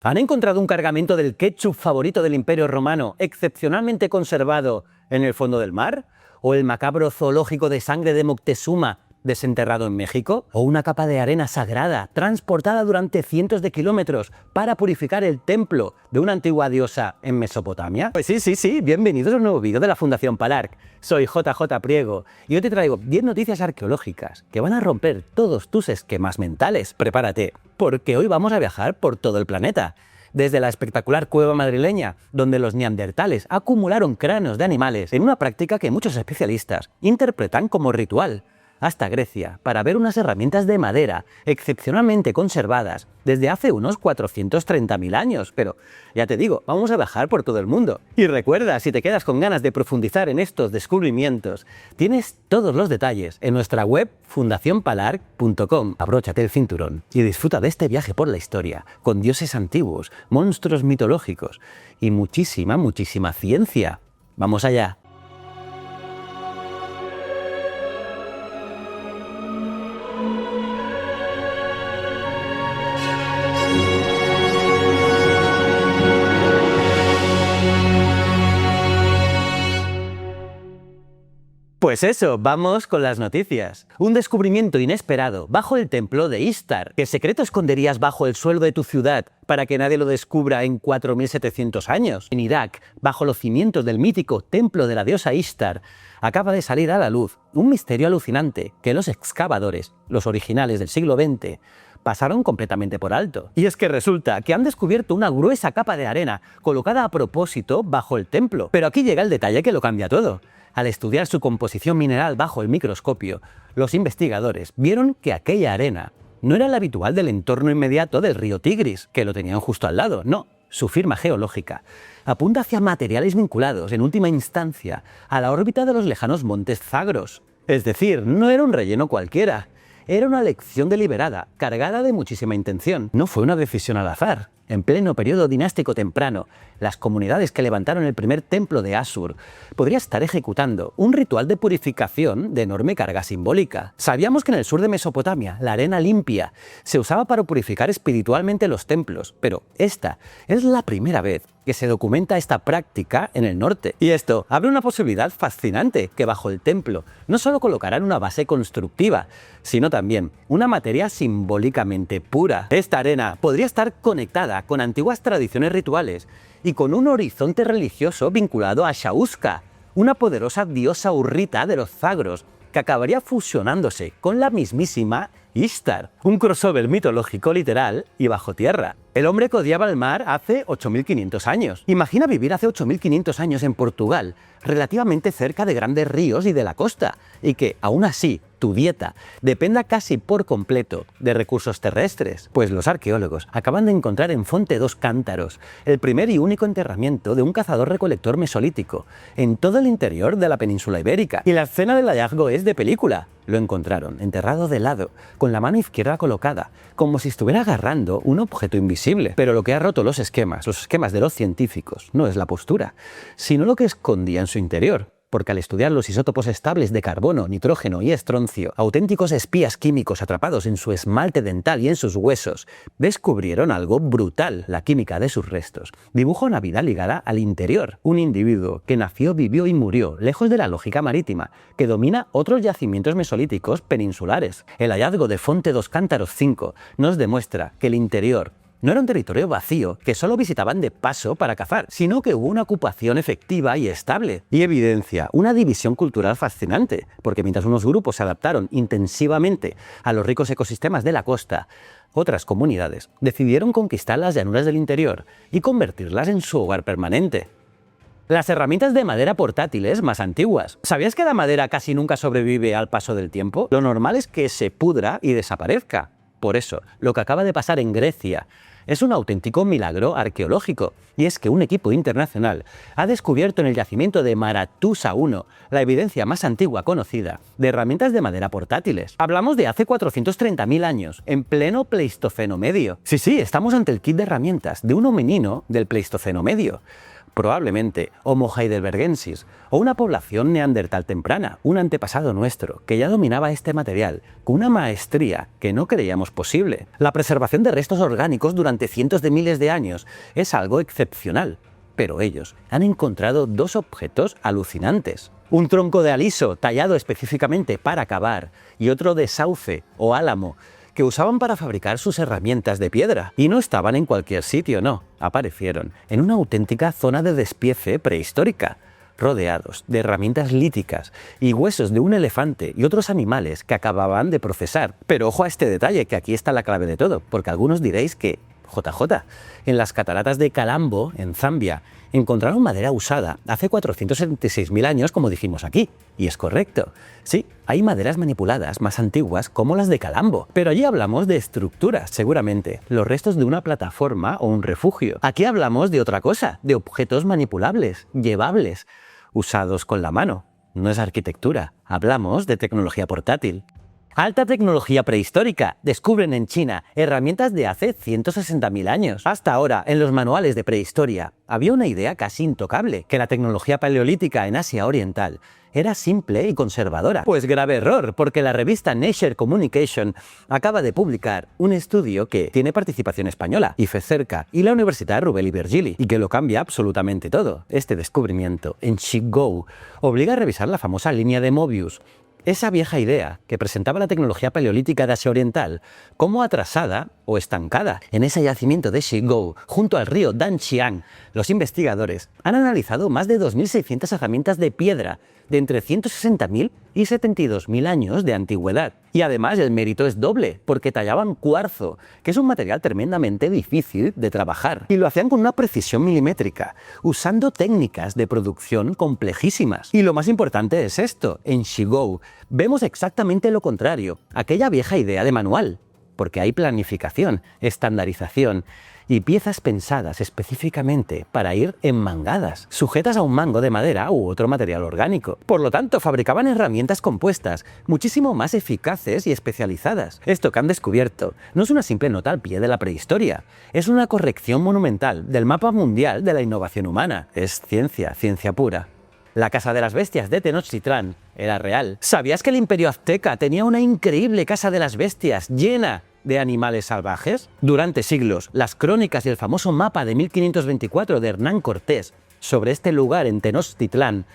¿Han encontrado un cargamento del ketchup favorito del Imperio Romano, excepcionalmente conservado en el fondo del mar? ¿O el macabro zoológico de sangre de Moctezuma, desenterrado en México? ¿O una capa de arena sagrada, transportada durante cientos de kilómetros para purificar el templo de una antigua diosa en Mesopotamia? Pues sí, bienvenidos a un nuevo vídeo de la Fundación Palarc. Soy JJ Priego y hoy te traigo 10 noticias arqueológicas que van a romper todos tus esquemas mentales. Prepárate, porque hoy vamos a viajar por todo el planeta. Desde la espectacular cueva madrileña, donde los neandertales acumularon cráneos de animales en una práctica que muchos especialistas interpretan como ritual, hasta Grecia, para ver unas herramientas de madera excepcionalmente conservadas desde hace unos 430.000 años. Pero, ya te digo, vamos a viajar por todo el mundo. Y recuerda, si te quedas con ganas de profundizar en estos descubrimientos, tienes todos los detalles en nuestra web fundacionpalarc.com. Abróchate el cinturón y disfruta de este viaje por la historia, con dioses antiguos, monstruos mitológicos y muchísima ciencia. ¡Vamos allá! Pues eso, vamos con las noticias. Un descubrimiento inesperado bajo el templo de Ishtar. ¿Qué secreto esconderías bajo el suelo de tu ciudad para que nadie lo descubra en 4700 años? En Irak, bajo los cimientos del mítico templo de la diosa Ishtar, acaba de salir a la luz un misterio alucinante que los excavadores, los originales del siglo XX, pasaron completamente por alto. Y es que resulta que han descubierto una gruesa capa de arena colocada a propósito bajo el templo. Pero aquí llega el detalle que lo cambia todo. Al estudiar su composición mineral bajo el microscopio, los investigadores vieron que aquella arena no era la habitual del entorno inmediato del río Tigris, que lo tenían justo al lado, no. Su firma geológica apunta hacia materiales vinculados, en última instancia, a la órbita de los lejanos montes Zagros. Es decir, no era un relleno cualquiera. Era una elección deliberada, cargada de muchísima intención. No fue una decisión al azar. En pleno periodo dinástico temprano, las comunidades que levantaron el primer templo de Asur podrían estar ejecutando un ritual de purificación de enorme carga simbólica. Sabíamos que en el sur de Mesopotamia la arena limpia se usaba para purificar espiritualmente los templos, pero esta es la primera vez que se documenta esta práctica en el norte. Y esto abre una posibilidad fascinante, que bajo el templo no solo colocarán una base constructiva, sino también una materia simbólicamente pura. Esta arena podría estar conectada con antiguas tradiciones rituales y con un horizonte religioso vinculado a Shaushka, una poderosa diosa hurrita de los Zagros, que acabaría fusionándose con la mismísima Ishtar, un crossover mitológico literal y bajo tierra. El hombre que odiaba el mar hace 8.500 años. Imagina vivir hace 8.500 años en Portugal, relativamente cerca de grandes ríos y de la costa, y que, aún así, tu dieta dependa casi por completo de recursos terrestres. Pues los arqueólogos acaban de encontrar en Fonte dos Cántaros el primer y único enterramiento de un cazador-recolector mesolítico en todo el interior de la península ibérica. Y la escena del hallazgo es de película. Lo encontraron enterrado de lado, con la mano izquierda colocada, como si estuviera agarrando un objeto invisible. Pero lo que ha roto los esquemas de los científicos, no es la postura, sino lo que escondía en su interior. Porque al estudiar los isótopos estables de carbono, nitrógeno y estroncio, auténticos espías químicos atrapados en su esmalte dental y en sus huesos, descubrieron algo brutal. La química de sus restos dibuja una vida ligada al interior. Un individuo que nació, vivió y murió lejos de la lógica marítima, que domina otros yacimientos mesolíticos peninsulares. El hallazgo de Fonte dos Cántaros 5 nos demuestra que el interior no era un territorio vacío que solo visitaban de paso para cazar, sino que hubo una ocupación efectiva y estable. Y evidencia una división cultural fascinante, porque mientras unos grupos se adaptaron intensivamente a los ricos ecosistemas de la costa, otras comunidades decidieron conquistar las llanuras del interior y convertirlas en su hogar permanente. Las herramientas de madera portátiles más antiguas. ¿Sabías que la madera casi nunca sobrevive al paso del tiempo? Lo normal es que se pudra y desaparezca. Por eso, lo que acaba de pasar en Grecia es un auténtico milagro arqueológico, y es que un equipo internacional ha descubierto en el yacimiento de Maratusa I la evidencia más antigua conocida de herramientas de madera portátiles. Hablamos de hace 430.000 años, en pleno Pleistoceno medio. Sí, estamos ante el kit de herramientas de un hominino del Pleistoceno medio. probablemente Homo heidelbergensis, o una población neandertal temprana, un antepasado nuestro, que ya dominaba este material con una maestría que no creíamos posible. La preservación de restos orgánicos durante cientos de miles de años es algo excepcional, pero ellos han encontrado dos objetos alucinantes. Un tronco de aliso tallado específicamente para cavar y otro de sauce o álamo que usaban para fabricar sus herramientas de piedra. Y no estaban en cualquier sitio, no. Aparecieron en una auténtica zona de despiece prehistórica, rodeados de herramientas líticas y huesos de un elefante y otros animales que acababan de procesar. Pero ojo a este detalle, que aquí está la clave de todo, porque algunos diréis que JJ, en las cataratas de Kalambo, en Zambia, encontraron madera usada hace 476.000 años, como dijimos aquí. Y es correcto. Sí, hay maderas manipuladas más antiguas como las de Kalambo. Pero allí hablamos de estructuras, seguramente, los restos de una plataforma o un refugio. Aquí hablamos de otra cosa, de objetos manipulables, llevables, usados con la mano. No es arquitectura, hablamos de tecnología portátil. Alta tecnología prehistórica. Descubren en China herramientas de hace 160.000 años. Hasta ahora, en los manuales de prehistoria, había una idea casi intocable, que la tecnología paleolítica en Asia Oriental era simple y conservadora. Pues grave error, porque la revista Nature Communication acaba de publicar un estudio que tiene participación española, IFE Cerca y la Universidad Rubel y Virgili, y que lo cambia absolutamente todo. Este descubrimiento en Shigou obliga a revisar la famosa línea de Mobius, esa vieja idea que presentaba la tecnología paleolítica de Asia Oriental como atrasada o estancada. En ese yacimiento de Shigou, junto al río Danxiang, los investigadores han analizado más de 2.600 herramientas de piedra de entre 160.000 y 72.000 años de antigüedad. Y además el mérito es doble, porque tallaban cuarzo, que es un material tremendamente difícil de trabajar. Y lo hacían con una precisión milimétrica, usando técnicas de producción complejísimas. Y lo más importante es esto: en Shigou vemos exactamente lo contrario, aquella vieja idea de manual, porque hay planificación, estandarización y piezas pensadas específicamente para ir enmangadas, sujetas a un mango de madera u otro material orgánico. Por lo tanto, fabricaban herramientas compuestas, muchísimo más eficaces y especializadas. Esto que han descubierto no es una simple nota al pie de la prehistoria, es una corrección monumental del mapa mundial de la innovación humana. Es ciencia, ciencia pura. La Casa de las Bestias de Tenochtitlán era real. ¿Sabías que el Imperio Azteca tenía una increíble Casa de las Bestias llena de animales salvajes? Durante siglos, las crónicas y el famoso mapa de 1524 de Hernán Cortés sobre este lugar en Tenochtitlán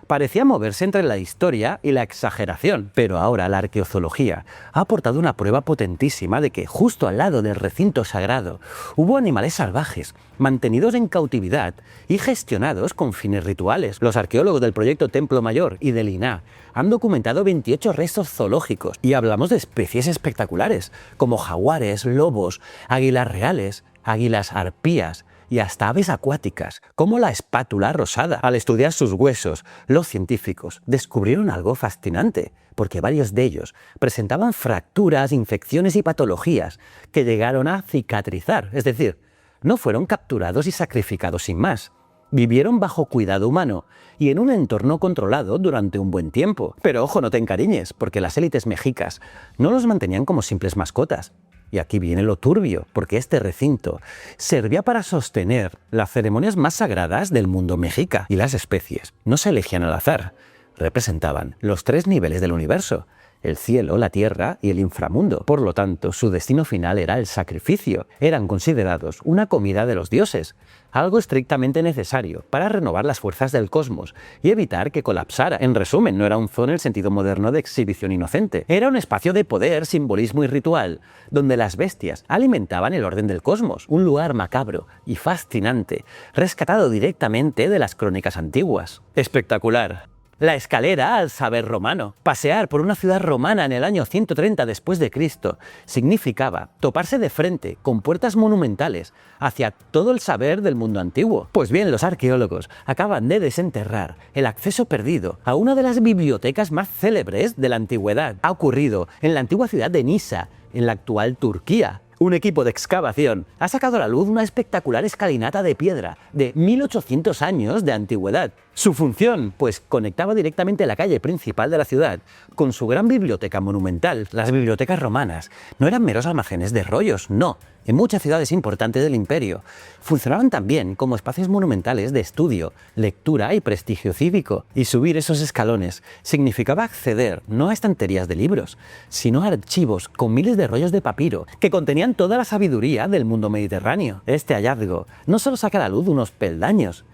parecía moverse entre la historia y la exageración. Pero ahora la arqueozoología ha aportado una prueba potentísima de que justo al lado del recinto sagrado hubo animales salvajes, mantenidos en cautividad y gestionados con fines rituales. Los arqueólogos del proyecto Templo Mayor y del INAH han documentado 28 restos zoológicos, y hablamos de especies espectaculares, como jaguares, lobos, águilas reales, águilas arpías y hasta aves acuáticas, como la espátula rosada. Al estudiar sus huesos, los científicos descubrieron algo fascinante, porque varios de ellos presentaban fracturas, infecciones y patologías que llegaron a cicatrizar, es decir, no fueron capturados y sacrificados sin más. Vivieron bajo cuidado humano y en un entorno controlado durante un buen tiempo. Pero ojo, no te encariñes, porque las élites mexicas no los mantenían como simples mascotas. Y aquí viene lo turbio, porque este recinto servía para sostener las ceremonias más sagradas del mundo mexica. Y las especies no se elegían al azar, representaban los 3 niveles del universo: el cielo, la tierra y el inframundo. Por lo tanto, su destino final era el sacrificio. Eran considerados una comida de los dioses, algo estrictamente necesario para renovar las fuerzas del cosmos y evitar que colapsara. En resumen, no era un zoo en el sentido moderno de exhibición inocente. Era un espacio de poder, simbolismo y ritual, donde las bestias alimentaban el orden del cosmos. Un lugar macabro y fascinante, rescatado directamente de las crónicas antiguas. Espectacular. La escalera al saber romano. Pasear por una ciudad romana en el año 130 después de Cristo significaba toparse de frente con puertas monumentales hacia todo el saber del mundo antiguo. Pues bien, los arqueólogos acaban de desenterrar el acceso perdido a una de las bibliotecas más célebres de la antigüedad. Ha ocurrido en la antigua ciudad de Nisa, en la actual Turquía. Un equipo de excavación ha sacado a la luz una espectacular escalinata de piedra de 1800 años de antigüedad. Su función, pues conectaba directamente la calle principal de la ciudad con su gran biblioteca monumental. Las bibliotecas romanas no eran meros almacenes de rollos, no. En muchas ciudades importantes del imperio funcionaban también como espacios monumentales de estudio, lectura y prestigio cívico. Y subir esos escalones significaba acceder no a estanterías de libros, sino a archivos con miles de rollos de papiro que contenían toda la sabiduría del mundo mediterráneo. Este hallazgo no solo saca a la luz unos peldaños,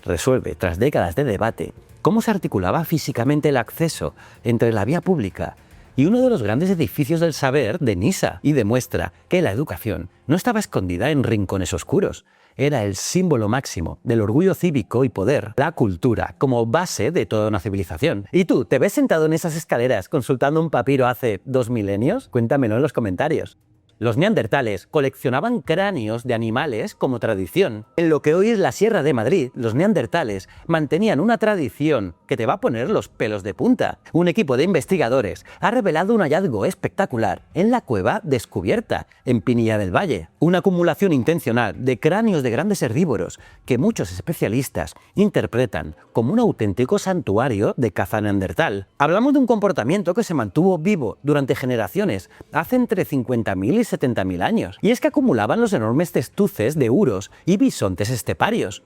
resuelve, tras décadas de debate, cómo se articulaba físicamente el acceso entre la vía pública y uno de los grandes edificios del saber de Nisa, y demuestra que la educación no estaba escondida en rincones oscuros. Era el símbolo máximo del orgullo cívico y poder, la cultura, como base de toda una civilización. ¿Y tú, te ves sentado en esas escaleras consultando un papiro hace 2 milenios? Cuéntamelo en los comentarios. Los neandertales coleccionaban cráneos de animales como tradición. En lo que hoy es la Sierra de Madrid, los neandertales mantenían una tradición que te va a poner los pelos de punta. Un equipo de investigadores ha revelado un hallazgo espectacular en la cueva descubierta en Pinilla del Valle. Una acumulación intencional de cráneos de grandes herbívoros que muchos especialistas interpretan como un auténtico santuario de caza neandertal. Hablamos de un comportamiento que se mantuvo vivo durante generaciones, hace entre 50.000 y 70.000 años. Y es que acumulaban los enormes testuces de uros y bisontes esteparios,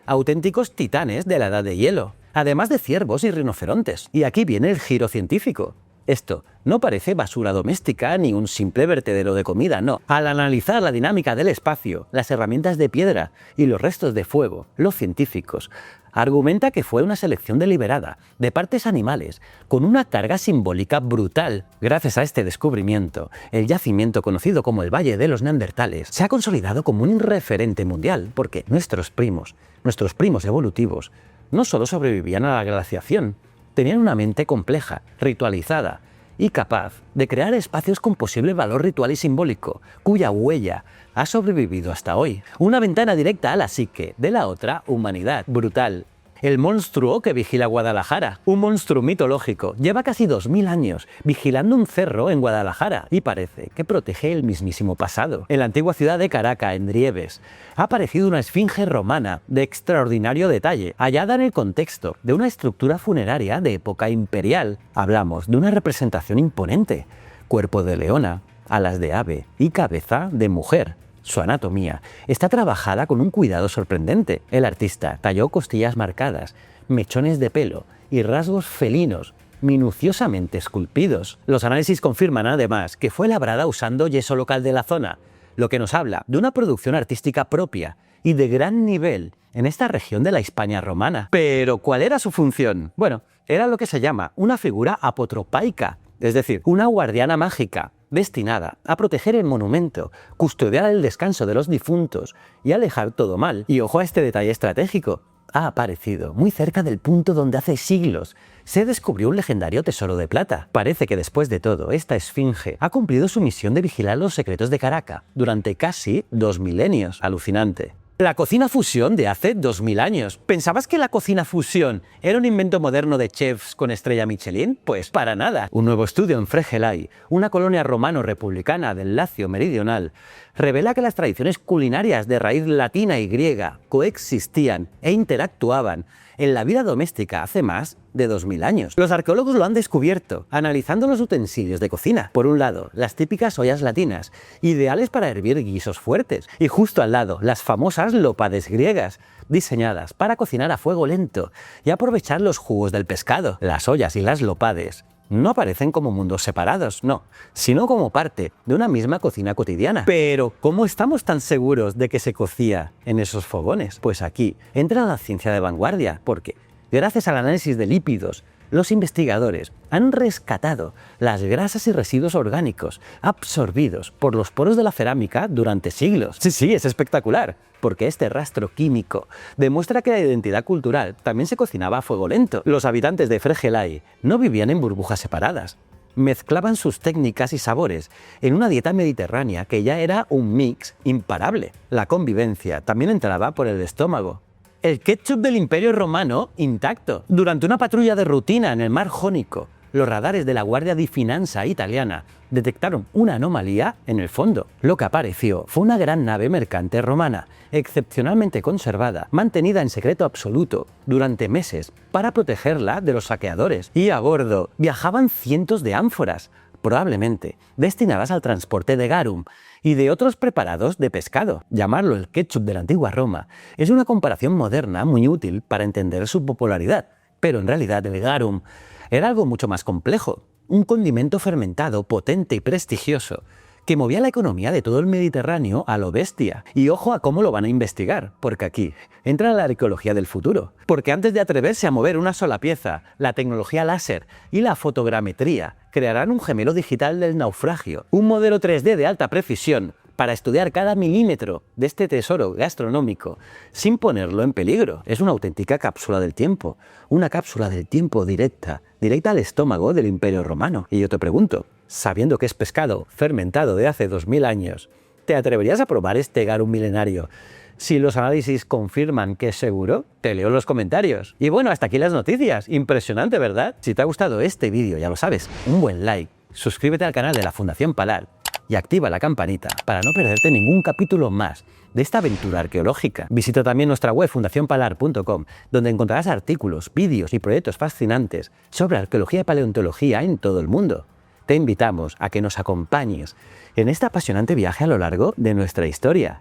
auténticos titanes de la edad de hielo, además de ciervos y rinocerontes. Y aquí viene el giro científico. Esto no parece basura doméstica ni un simple vertedero de comida, no. Al analizar la dinámica del espacio, las herramientas de piedra y los restos de fuego, los científicos argumenta que fue una selección deliberada de partes animales con una carga simbólica brutal. Gracias a este descubrimiento, el yacimiento conocido como el Valle de los Neandertales se ha consolidado como un referente mundial, porque nuestros primos evolutivos, no solo sobrevivían a la glaciación, tenían una mente compleja, ritualizada y capaz de crear espacios con posible valor ritual y simbólico, cuya huella ha sobrevivido hasta hoy. Una ventana directa a la psique de la otra humanidad. Brutal. El monstruo que vigila Guadalajara, un monstruo mitológico, lleva casi 2000 años vigilando un cerro en Guadalajara y parece que protege el mismísimo pasado. En la antigua ciudad de Caraca, en Drieves, ha aparecido una esfinge romana de extraordinario detalle, hallada en el contexto de una estructura funeraria de época imperial. Hablamos de una representación imponente, cuerpo de leona, alas de ave y cabeza de mujer. Su anatomía está trabajada con un cuidado sorprendente. El artista talló costillas marcadas, mechones de pelo y rasgos felinos minuciosamente esculpidos. Los análisis confirman además que fue labrada usando yeso local de la zona, lo que nos habla de una producción artística propia y de gran nivel en esta región de la Hispania romana. Pero, ¿cuál era su función? Bueno, era lo que se llama una figura apotropaica, es decir, una guardiana mágica, destinada a proteger el monumento, custodiar el descanso de los difuntos y alejar todo mal. Y ojo a este detalle estratégico. Ha aparecido muy cerca del punto donde hace siglos se descubrió un legendario tesoro de plata. Parece que después de todo, esta esfinge ha cumplido su misión de vigilar los secretos de Caraca durante casi 2 milenios. Alucinante. La cocina fusión de hace 2000 años. ¿Pensabas que la cocina fusión era un invento moderno de chefs con estrella Michelin? Pues para nada. Un nuevo estudio en Fregelai, una colonia romano-republicana del Lacio meridional, revela que las tradiciones culinarias de raíz latina y griega coexistían e interactuaban en la vida doméstica hace más de 2000 años. Los arqueólogos lo han descubierto, analizando los utensilios de cocina. Por un lado, las típicas ollas latinas, ideales para hervir guisos fuertes, y justo al lado, las famosas lópades griegas, diseñadas para cocinar a fuego lento y aprovechar los jugos del pescado. Las ollas y las lópades no aparecen como mundos separados, no, sino como parte de una misma cocina cotidiana. Pero, ¿cómo estamos tan seguros de que se cocía en esos fogones? Pues aquí entra la ciencia de vanguardia, porque gracias al análisis de lípidos, los investigadores han rescatado las grasas y residuos orgánicos absorbidos por los poros de la cerámica durante siglos. Sí, es espectacular, porque este rastro químico demuestra que la identidad cultural también se cocinaba a fuego lento. Los habitantes de Fregelai no vivían en burbujas separadas. Mezclaban sus técnicas y sabores en una dieta mediterránea que ya era un mix imparable. La convivencia también entraba por el estómago. El ketchup del Imperio Romano intacto. Durante una patrulla de rutina en el mar Jónico, los radares de la Guardia di Finanza italiana detectaron una anomalía en el fondo. Lo que apareció fue una gran nave mercante romana, excepcionalmente conservada, mantenida en secreto absoluto durante meses para protegerla de los saqueadores. Y a bordo viajaban cientos de ánforas, probablemente destinadas al transporte de garum y de otros preparados de pescado. Llamarlo el ketchup de la antigua Roma es una comparación moderna muy útil para entender su popularidad, pero en realidad el garum era algo mucho más complejo, un condimento fermentado, potente y prestigioso, que movía la economía de todo el Mediterráneo a lo bestia. Y ojo a cómo lo van a investigar, porque aquí entra la arqueología del futuro. Porque antes de atreverse a mover una sola pieza, la tecnología láser y la fotogrametría crearán un gemelo digital del naufragio, un modelo 3D de alta precisión para estudiar cada milímetro de este tesoro gastronómico sin ponerlo en peligro. Es una auténtica cápsula del tiempo, una cápsula del tiempo directa al estómago del Imperio Romano. Y yo te pregunto, sabiendo que es pescado fermentado de hace 2000 años, ¿te atreverías a probar este garum milenario? Si los análisis confirman que es seguro, te leo en los comentarios. Y bueno, hasta aquí las noticias. Impresionante, ¿verdad? Si te ha gustado este vídeo, ya lo sabes, un buen like, suscríbete al canal de la Fundación Palar y activa la campanita para no perderte ningún capítulo más de esta aventura arqueológica. Visita también nuestra web fundacionpalar.com, donde encontrarás artículos, vídeos y proyectos fascinantes sobre arqueología y paleontología en todo el mundo. Te invitamos a que nos acompañes en este apasionante viaje a lo largo de nuestra historia.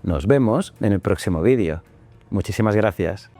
Nos vemos en el próximo vídeo. Muchísimas gracias.